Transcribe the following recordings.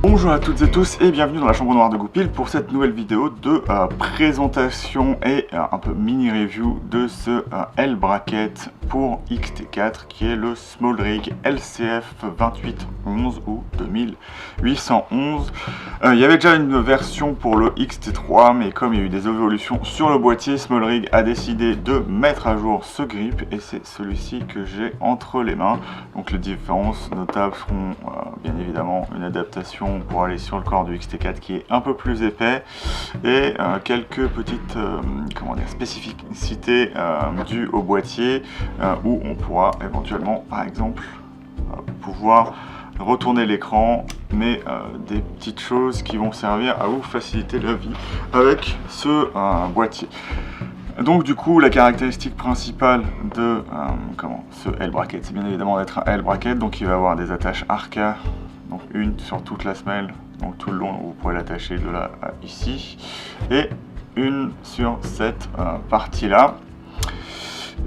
Bonjour à toutes et tous et bienvenue dans la chambre noire de Goupil pour cette nouvelle vidéo de présentation et un peu mini review de ce L-Bracket pour XT4 qui est le Small Rig LCF 2811 ou 2811. Il y avait déjà une version pour le XT3 mais comme il y a eu des évolutions sur le boîtier, Small Rig a décidé de mettre à jour ce grip et c'est celui-ci que j'ai entre les mains. Donc les différences notables seront bien évidemment une adaptation pour aller sur le corps du XT4 qui est un peu plus épais et quelques petites spécificités dues au boîtier où on pourra éventuellement par exemple pouvoir retourner l'écran, mais des petites choses qui vont servir à vous faciliter la vie avec ce boîtier. Donc du coup la caractéristique principale de ce L-Bracket, c'est bien évidemment d'être un L-Bracket, donc il va avoir des attaches Arca, donc une sur toute la semelle, donc tout le long, vous pourrez l'attacher de là à ici, et une sur cette partie là.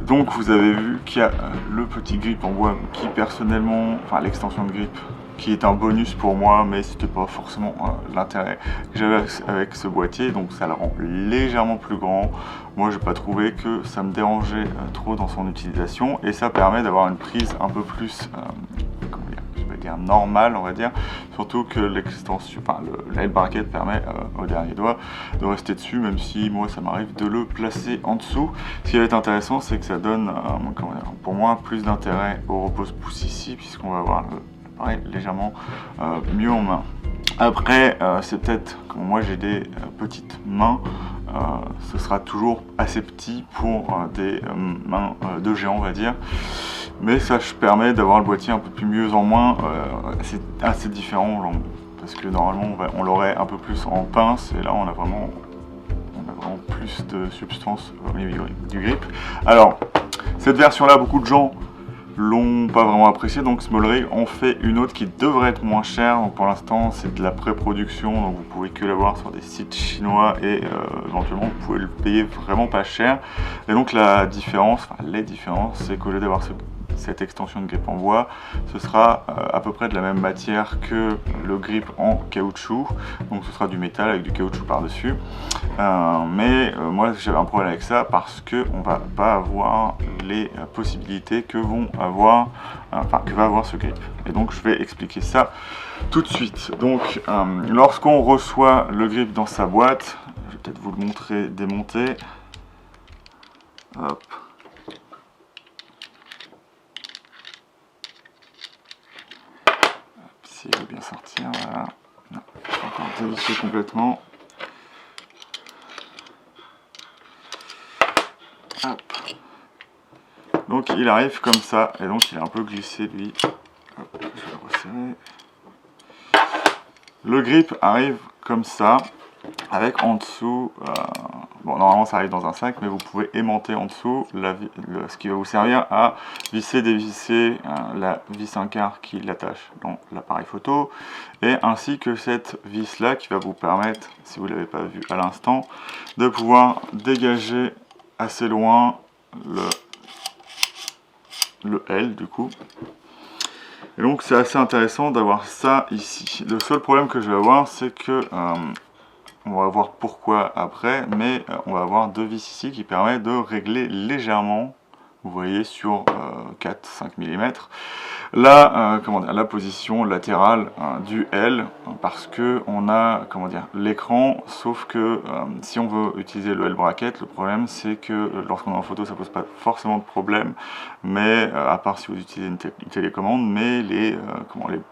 Donc vous avez vu qu'il y a le petit grip en bois qui personnellement, enfin l'extension de grip, qui est un bonus pour moi, mais c'était pas forcément l'intérêt que j'avais avec ce boîtier, donc ça le rend légèrement plus grand. Moi j'ai pas trouvé que ça me dérangeait trop dans son utilisation, et ça permet d'avoir une prise un peu plus normal, on va dire, surtout que l'extension, le L-Bracket permet au dernier doigt de rester dessus, même si moi ça m'arrive de le placer en dessous. Ce qui va être intéressant, c'est que ça donne pour moi plus d'intérêt au repose-pouce ici, puisqu'on va avoir l'appareil légèrement mieux en main. Après, c'est peut-être, comme moi j'ai des petites mains, ce sera toujours assez petit pour des mains de géant, on va dire. Mais ça permet d'avoir le boîtier un peu plus mieux en main, c'est assez différent, parce que normalement on l'aurait un peu plus en pince, et là on a vraiment plus de substance au niveau du grip. Alors, cette version-là, beaucoup de gens l'ont pas vraiment apprécié, donc Small Rig en fait une autre qui devrait être moins chère. Donc pour l'instant c'est de la pré-production, donc vous pouvez que l'avoir sur des sites chinois et éventuellement vous pouvez le payer vraiment pas cher. Et donc la différence, les différences, c'est qu'au lieu d'avoir cette extension de grip en bois, ce sera à peu près de la même matière que le grip en caoutchouc, donc ce sera du métal avec du caoutchouc par dessus, mais moi j'avais un problème avec ça parce que on va pas avoir les possibilités que va avoir ce grip, et donc je vais expliquer ça tout de suite. Donc lorsqu'on reçoit le grip dans sa boîte, je vais peut-être vous le montrer démonté. Hop. Si il veut bien sortir, voilà. Non, encore dévissé complètement. Hop. Donc il arrive comme ça, et donc il est un peu glissé lui. Hop, je vais le resserrer. Le grip arrive comme ça, avec en dessous, bon normalement ça arrive dans un sac, mais vous pouvez aimanter en dessous ce qui va vous servir à visser, dévisser la vis 1/4 qui l'attache dans l'appareil photo, et ainsi que cette vis là qui va vous permettre, si vous ne l'avez pas vu à l'instant, de pouvoir dégager assez loin le L du coup. Et donc c'est assez intéressant d'avoir ça ici. Le seul problème que je vais avoir, c'est que on va voir pourquoi après, mais on va avoir deux vis ici qui permettent de régler légèrement, vous voyez, sur 4-5 mm, la position latérale du L, parce que on a l'écran, sauf que si on veut utiliser le L-Bracket, le problème c'est que lorsqu'on est en photo ça pose pas forcément de problème, mais à part si vous utilisez une télécommande, mais les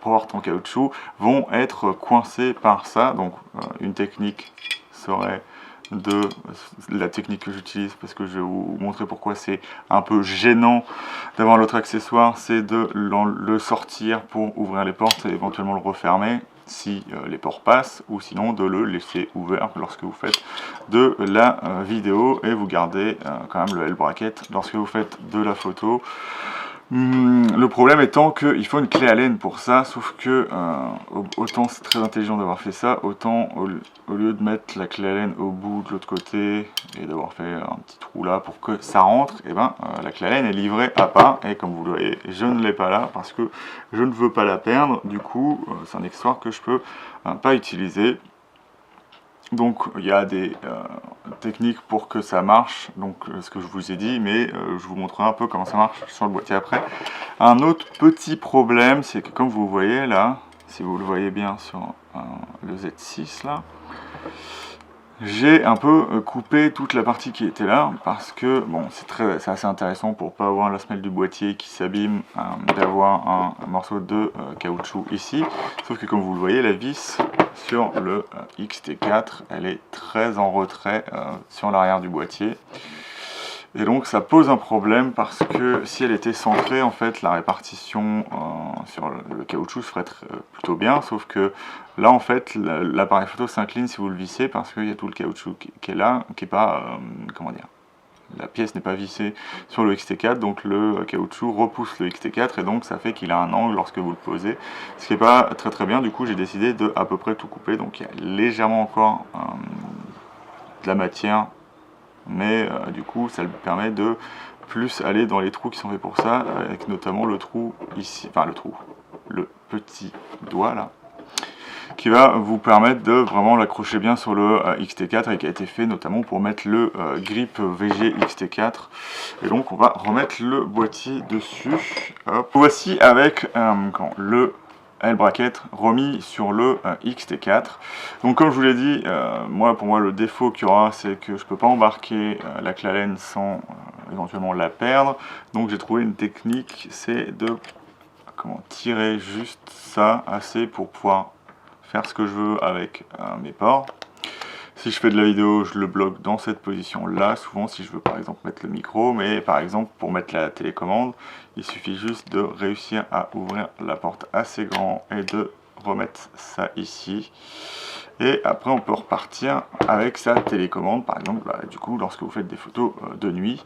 portes en caoutchouc vont être coincées par ça. Donc une technique serait la technique que j'utilise, parce que je vais vous montrer pourquoi c'est un peu gênant d'avoir l'autre accessoire, c'est de le sortir pour ouvrir les portes et éventuellement le refermer si les ports passent, ou sinon de le laisser ouvert lorsque vous faites de la vidéo, et vous gardez quand même le L-Bracket lorsque vous faites de la photo. Le problème étant qu'il faut une clé Allen pour ça, sauf que autant c'est très intelligent d'avoir fait ça, autant au lieu de mettre la clé Allen au bout de l'autre côté et d'avoir fait un petit trou là pour que ça rentre, et ben la clé Allen est livrée à part, et comme vous le voyez, je ne l'ai pas là parce que je ne veux pas la perdre. Du coup c'est un accessoire que je peux pas utiliser. Donc il y a des techniques pour que ça marche, donc ce que je vous ai dit, mais je vous montrerai un peu comment ça marche sur le boîtier après. Un autre petit problème, c'est que comme vous voyez là, si vous le voyez bien sur le Z6 là, j'ai un peu coupé toute la partie qui était là, parce que bon, c'est assez intéressant pour pas avoir la semelle du boîtier qui s'abîme, d'avoir un morceau de caoutchouc ici, sauf que comme vous le voyez, la vis sur le XT4, elle est très en retrait sur l'arrière du boîtier. Et donc ça pose un problème parce que si elle était centrée, en fait la répartition sur le caoutchouc se ferait plutôt bien, sauf que là en fait l'appareil photo s'incline si vous le vissez parce qu'il y a tout le caoutchouc qui est là, qui est pas, comment dire, la pièce n'est pas vissée sur le XT4, donc le caoutchouc repousse le XT4 et donc ça fait qu'il a un angle lorsque vous le posez, ce qui n'est pas très bien. Du coup j'ai décidé de à peu près tout couper, donc il y a légèrement encore de la matière, mais du coup ça lui permet de plus aller dans les trous qui sont faits pour ça, avec notamment le trou ici, enfin le petit doigt là, qui va vous permettre de vraiment l'accrocher bien sur le XT4 et qui a été fait notamment pour mettre le grip VG XT4. Et donc on va remettre le boîtier dessus. Hop. Voici avec le L-bracket remis sur le XT4. Donc comme je vous l'ai dit, pour moi le défaut qu'il y aura, c'est que je peux pas embarquer la clé Allen sans éventuellement la perdre. Donc j'ai trouvé une technique, c'est de tirer juste ça assez pour pouvoir faire ce que je veux avec mes ports. Si je fais de la vidéo, je le bloque dans cette position là, souvent si je veux par exemple mettre le micro, mais par exemple pour mettre la télécommande, il suffit juste de réussir à ouvrir la porte assez grand et de remettre ça ici. Et après on peut repartir avec sa télécommande, par exemple du coup lorsque vous faites des photos de nuit.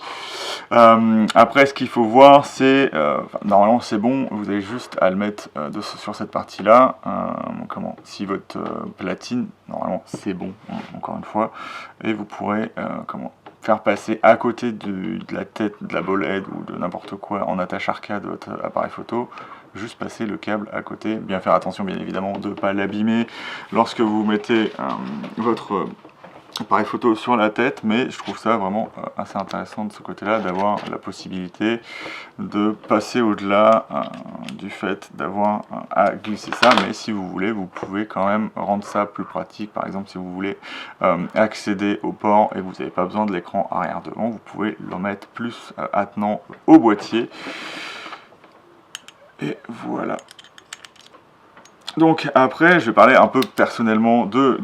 Après ce qu'il faut voir, c'est normalement c'est bon, vous avez juste à le mettre sur cette partie là. Si votre platine, normalement c'est bon, encore une fois, et vous pourrez faire passer à côté de la tête de la bolette ou de n'importe quoi en attache arcade de votre appareil photo, juste passer le câble à côté. Bien faire attention bien évidemment de ne pas l'abîmer lorsque vous mettez votre appareil photo sur la tête, mais je trouve ça vraiment assez intéressant de ce côté là, d'avoir la possibilité de passer au-delà du fait d'avoir à glisser ça. Mais si vous voulez, vous pouvez quand même rendre ça plus pratique. Par exemple, si vous voulez accéder au port et vous n'avez pas besoin de l'écran arrière devant, vous pouvez le mettre plus attenant au boîtier. Et voilà. Donc après, je vais parler un peu personnellement de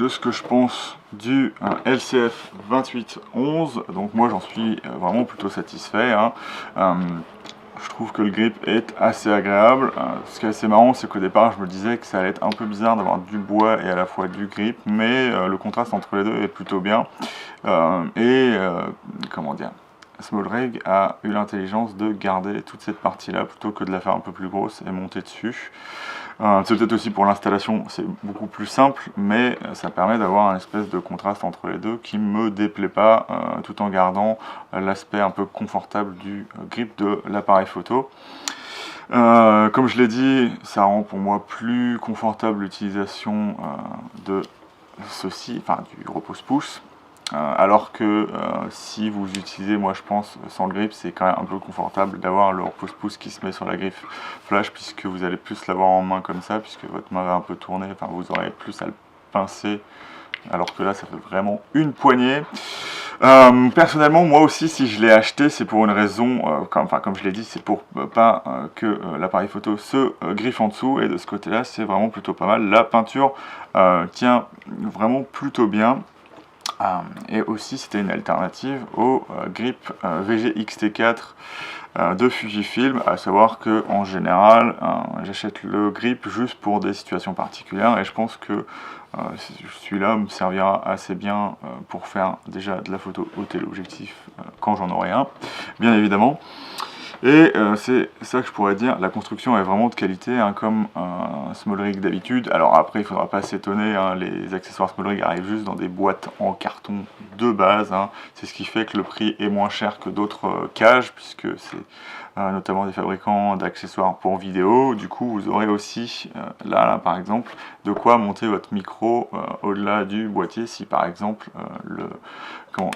ce que je pense du LCF 2811. Donc moi j'en suis vraiment plutôt satisfait. Je trouve que le grip est assez agréable. Ce qui est assez marrant, c'est qu'au départ je me disais que ça allait être un peu bizarre d'avoir du bois et à la fois du grip, mais le contraste entre les deux est plutôt bien. Comment dire, SmallRig a eu l'intelligence de garder toute cette partie là plutôt que de la faire un peu plus grosse et monter dessus. C'est peut-être aussi pour l'installation, c'est beaucoup plus simple, mais ça permet d'avoir un espèce de contraste entre les deux qui me déplaît pas, tout en gardant l'aspect un peu confortable du grip de l'appareil photo. Comme je l'ai dit, ça rend pour moi plus confortable l'utilisation de ceci, enfin du repose-pouce. Alors que si vous utilisez, moi je pense, sans le grip, c'est quand même un peu confortable d'avoir le repose-pouce qui se met sur la griffe flash, puisque vous allez plus l'avoir en main comme ça, puisque votre main va un peu tourner, enfin vous aurez plus à le pincer, alors que là ça fait vraiment une poignée. Personnellement, moi aussi, si je l'ai acheté, c'est pour une raison, comme je l'ai dit, c'est pour pas que l'appareil photo se griffe en dessous, et de ce côté-là, c'est vraiment plutôt pas mal. La peinture tient vraiment plutôt bien. Et aussi c'était une alternative au grip VG XT4 de Fujifilm, à savoir que en général j'achète le grip juste pour des situations particulières, et je pense que celui-là me servira assez bien pour faire déjà de la photo au téléobjectif quand j'en aurai un, bien évidemment. Et c'est ça que je pourrais dire, la construction est vraiment de qualité, hein, comme un small rig d'habitude. Alors après, il ne faudra pas s'étonner, hein, les accessoires small rig arrivent juste dans des boîtes en carton de base, hein. C'est ce qui fait que le prix est moins cher que d'autres cages, puisque c'est notamment des fabricants d'accessoires pour vidéo. Du coup, vous aurez aussi, là par exemple, de quoi monter votre micro au-delà du boîtier, si par exemple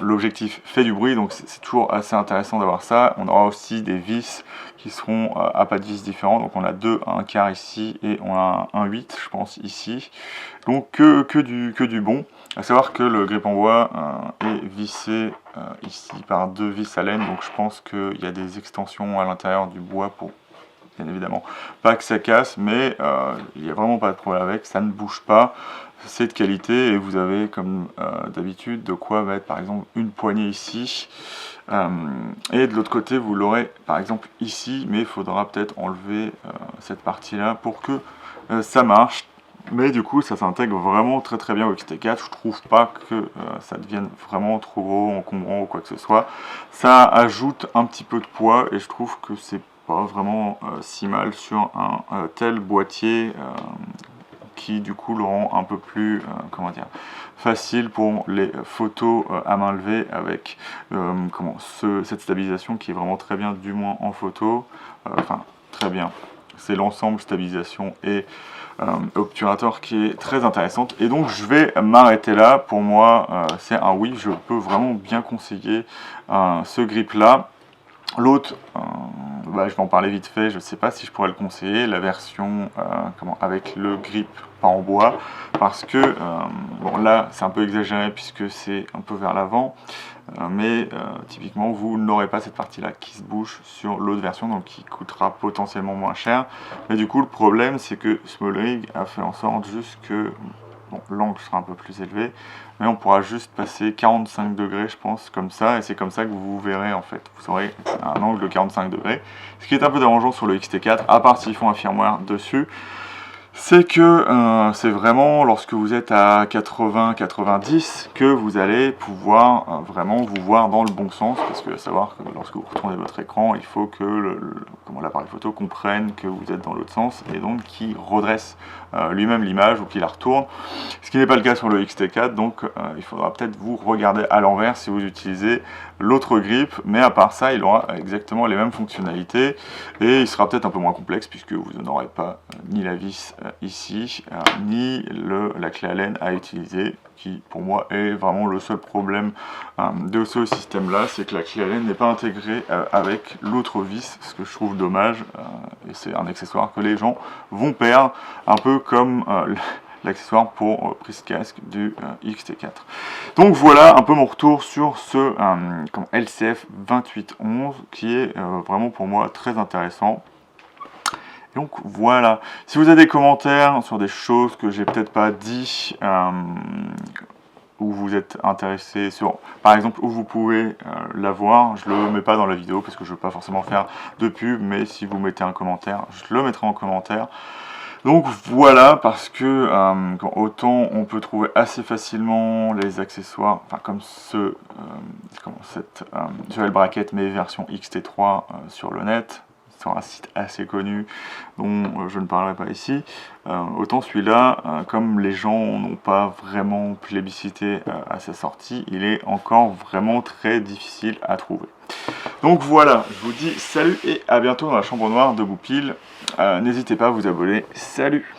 l'objectif fait du bruit, donc c'est toujours assez intéressant d'avoir ça. On aura aussi des vis qui seront à pas de vis différents, donc on a 2 1/4 ici et on a un 8 je pense ici, donc que du bon. À savoir que le grip en bois est vissé ici par 2 vis à laine, donc je pense qu'il y a des extensions à l'intérieur du bois pour, bien évidemment, pas que ça casse, mais il n'y a vraiment pas de problème avec, ça ne bouge pas, c'est de qualité, et vous avez comme d'habitude de quoi mettre par exemple une poignée ici, et de l'autre côté vous l'aurez par exemple ici, mais il faudra peut-être enlever cette partie là pour que ça marche. Mais du coup ça s'intègre vraiment très bien au XT4, je trouve pas que ça devienne vraiment trop gros, encombrant ou quoi que ce soit. Ça ajoute un petit peu de poids et je trouve que c'est pas vraiment si mal sur un tel boîtier qui du coup le rend un peu plus comment dire, facile pour les photos à main levée avec cette stabilisation qui est vraiment très bien, du moins en photo, enfin très bien. C'est l'ensemble stabilisation et obturateur qui est très intéressante, et donc je vais m'arrêter là. Pour moi c'est un oui, je peux vraiment bien conseiller ce grip là. L'autre, je vais en parler vite fait, je ne sais pas si je pourrais le conseiller, la version avec le grip pas en bois, parce que, bon là c'est un peu exagéré puisque c'est un peu vers l'avant, mais typiquement vous n'aurez pas cette partie là qui se bouge sur l'autre version, donc qui coûtera potentiellement moins cher. Mais du coup le problème c'est que Small Rig a fait en sorte juste que bon, l'angle sera un peu plus élevé, mais on pourra juste passer 45 degrés, je pense, comme ça, et c'est comme ça que vous verrez, en fait. Vous aurez un angle de 45 degrés, ce qui est un peu dérangeant sur le XT4, à part s'ils font un firmware dessus, c'est que c'est vraiment lorsque vous êtes à 80-90 que vous allez pouvoir vraiment vous voir dans le bon sens, parce que à savoir que lorsque vous retournez votre écran, il faut que l'appareil photo comprenne que vous êtes dans l'autre sens, et donc qu'il redresse lui-même l'image ou qu'il la retourne, ce qui n'est pas le cas sur le XT4, donc il faudra peut-être vous regarder à l'envers si vous utilisez l'autre grip, mais à part ça il aura exactement les mêmes fonctionnalités, et il sera peut-être un peu moins complexe puisque vous n'aurez pas ni la vis ici, ni la clé Allen à utiliser, qui pour moi est vraiment le seul problème de ce système là, c'est que la clé Allen n'est pas intégrée avec l'autre vis, ce que je trouve dommage, et c'est un accessoire que les gens vont perdre, un peu comme l'accessoire pour prise casque du XT4. Donc voilà un peu mon retour sur ce LCF 2811 qui est vraiment pour moi très intéressant. Donc voilà, si vous avez des commentaires sur des choses que j'ai peut-être pas dit, où vous êtes intéressé sur, par exemple, où vous pouvez l'avoir, je le mets pas dans la vidéo parce que je veux pas forcément faire de pub, mais si vous mettez un commentaire, je le mettrai en commentaire. Donc voilà, parce que autant on peut trouver assez facilement les accessoires, enfin comme cette dual bracket mais version XT3 sur le net, sur un site assez connu dont je ne parlerai pas ici, autant celui-là, comme les gens n'ont pas vraiment plébiscité à sa sortie, il est encore vraiment très difficile à trouver. Donc voilà, je vous dis salut et à bientôt dans la chambre noire de Goupil. N'hésitez pas à vous abonner. Salut!